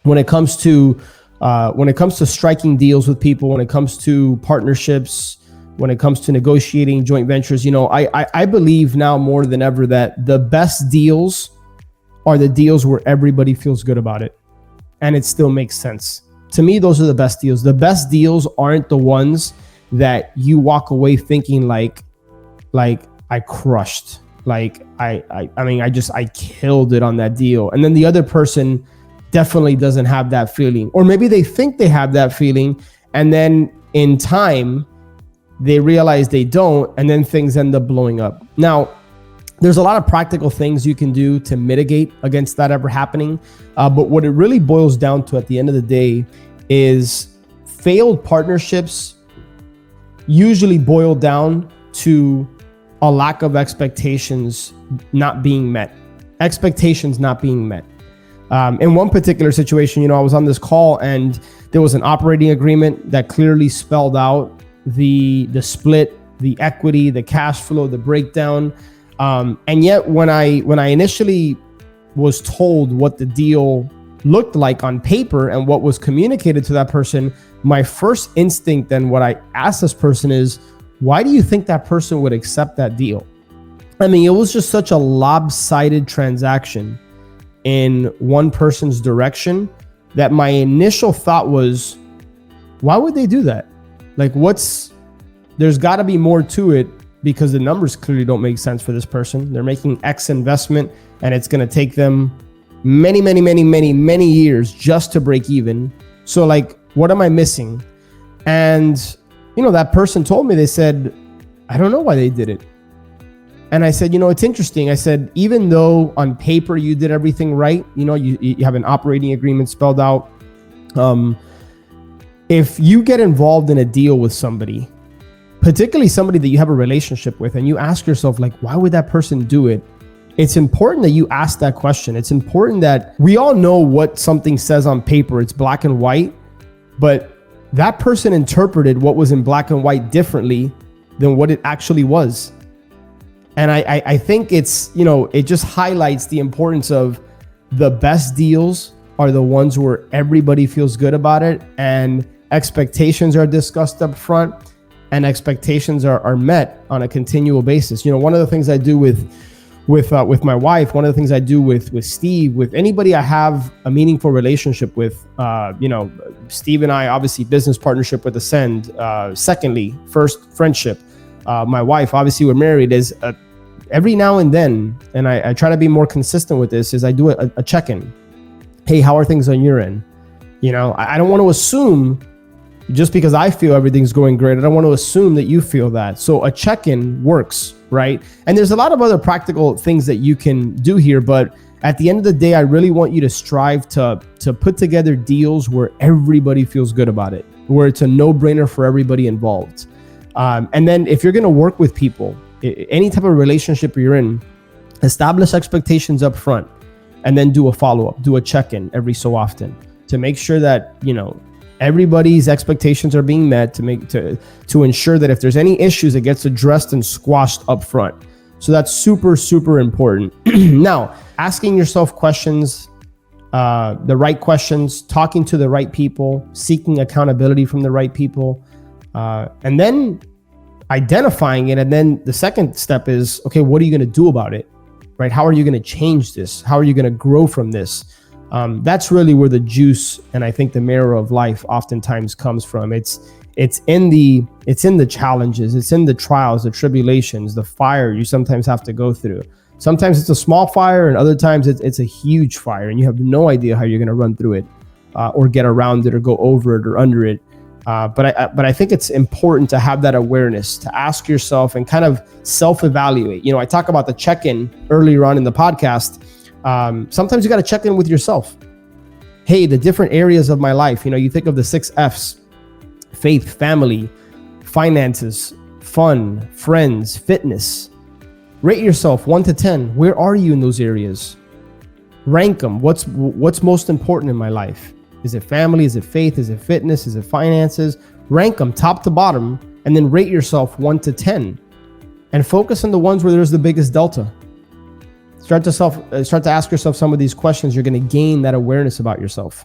when it comes to striking deals with people, when it comes to partnerships, when it comes to negotiating joint ventures, I believe now more than ever that the best deals are the deals where everybody feels good about it and it still makes sense. To me, those are the best deals. The best deals aren't the ones that you walk away thinking like I crushed, like I killed it on that deal. And then the other person definitely doesn't have that feeling, or maybe they think they have that feeling, and then in time they realize they don't, and then things end up blowing up. Now, there's a lot of practical things you can do to mitigate against that ever happening. But what it really boils down to at the end of the day is failed partnerships usually boil down to a lack of expectations not being met. Expectations not being met. In one particular situation, I was on this call and there was an operating agreement that clearly spelled out the split, the equity, the cash flow, the breakdown. And yet when I initially was told what the deal looked like on paper and what was communicated to that person, my first instinct and what I asked this person is, why do you think that person would accept that deal? I mean, it was just such a lopsided transaction in one person's direction that my initial thought was, why would they do that? Like, there's got to be more to it, because the numbers clearly don't make sense for this person. They're making X investment and it's going to take them many years just to break even. So like, what am I missing? And, that person told me, they said, I don't know why they did it. And I said, it's interesting. I said, even though on paper you did everything right, you have an operating agreement spelled out. If you get involved in a deal with somebody, particularly somebody that you have a relationship with, and you ask yourself, like, why would that person do it? It's important that you ask that question. It's important that we all know what something says on paper. It's black and white, but that person interpreted what was in black and white differently than what it actually was. And I think it's, it just highlights the importance of the best deals are the ones where everybody feels good about it and expectations are discussed up front and expectations are met on a continual basis. One of the things I do with my wife, one of the things I do with Steve, with anybody I have a meaningful relationship with, Steve and I, obviously business partnership with Ascend. Secondly, first friendship. My wife, obviously we're married, is every now and then, and I try to be more consistent with this, is I do a check-in. Hey, how are things on your end? I don't want to assume just because I feel everything's going great, I don't want to assume that you feel that. So a check-in works, right? And there's a lot of other practical things that you can do here, but at the end of the day, I really want you to strive to put together deals where everybody feels good about it, where it's a no-brainer for everybody involved. And then if you're going to work with people, any type of relationship you're in, establish expectations up front and then do a follow-up, do a check-in every so often to make sure that, everybody's expectations are being met, to ensure that if there's any issues, it gets addressed and squashed up front. So that's super, super important. Now, asking yourself questions, the right questions, talking to the right people, seeking accountability from the right people, and then identifying it. And then the second step is, okay, what are you going to do about it? Right? How are you going to change this? How are you going to grow from this? That's really where the juice and I think the marrow of life oftentimes comes from. It's in the challenges, it's in the trials, the tribulations, the fire you sometimes have to go through. Sometimes it's a small fire, and other times it's a huge fire, and you have no idea how you're going to run through it, or get around it, or go over it, or under it. But I think it's important to have that awareness, to ask yourself and kind of self-evaluate. I talk about the check-in earlier on in the podcast. Sometimes you got to check in with yourself. Hey, the different areas of my life, you think of the 6 F's: faith, family, finances, fun, friends, fitness. Rate yourself 1 to 10. Where are you in those areas? Rank them. What's most important in my life? Is it family? Is it faith? Is it fitness? Is it finances? Rank them top to bottom, and then rate yourself 1 to 10 and focus on the ones where there's the biggest delta. Start to ask yourself some of these questions. You're going to gain that awareness about yourself.